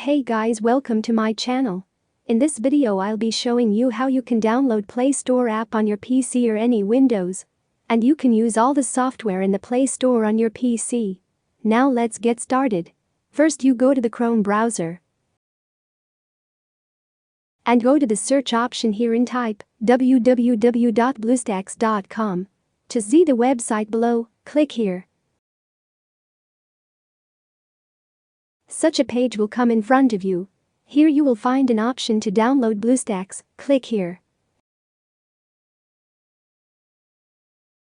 Hey guys, welcome to my channel. In this video I'll be showing you how you can download Play Store app on your PC or any Windows. And you can use all the software in the Play Store on your PC. Now let's get started. First you go to the Chrome browser. And go to the search option here and type www.bluestacks.com. To see the website below, click here. Such a page will come in front of you. Here you will find an option to download BlueStacks, click here.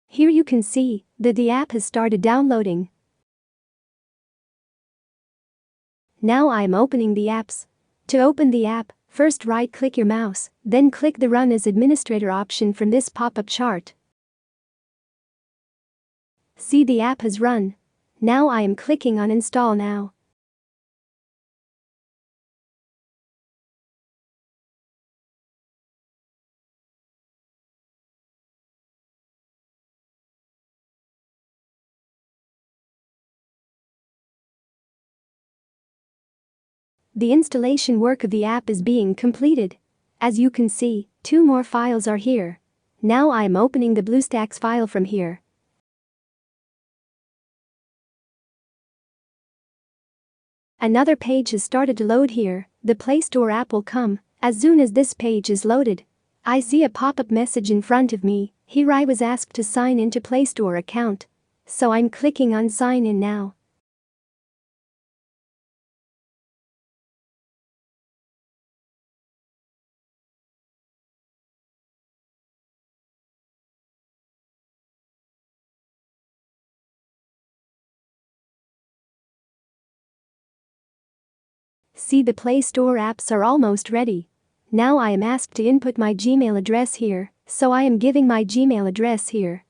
Here you can see that the app has started downloading. Now I am opening the apps. To open the app, first right-click your mouse, then click the Run as Administrator option from this pop-up chart. See, the app has run. Now I am clicking on Install Now. The installation work of the app is being completed. As you can see, 2 more files are here. Now I am opening the BlueStacks file from here. Another page has started to load here. The Play Store app will come. As soon as this page is loaded, I see a pop-up message in front of me. Here I was asked to sign into Play Store account. So I'm clicking on Sign In Now. See, the Play Store apps are almost ready. Now I am asked to input my Gmail address here, so I am giving my Gmail address here.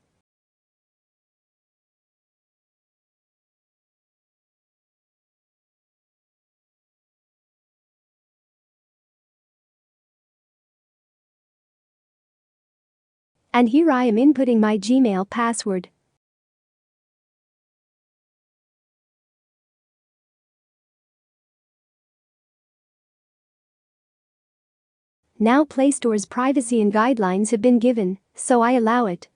And here I am inputting my Gmail password. Now Play Store's privacy and guidelines have been given, so I allow it.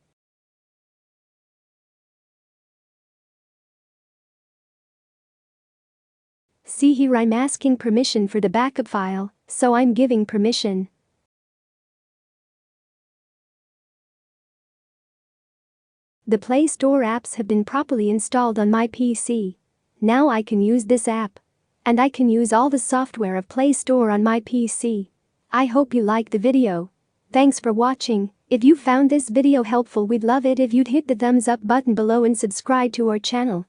See, here I'm asking permission for the backup file, so I'm giving permission. The Play Store apps have been properly installed on my PC. Now I can use this app. And I can use all the software of Play Store on my PC. I hope you liked the video. Thanks for watching. If you found this video helpful, we'd love it if you'd hit the thumbs up button below and subscribe to our channel.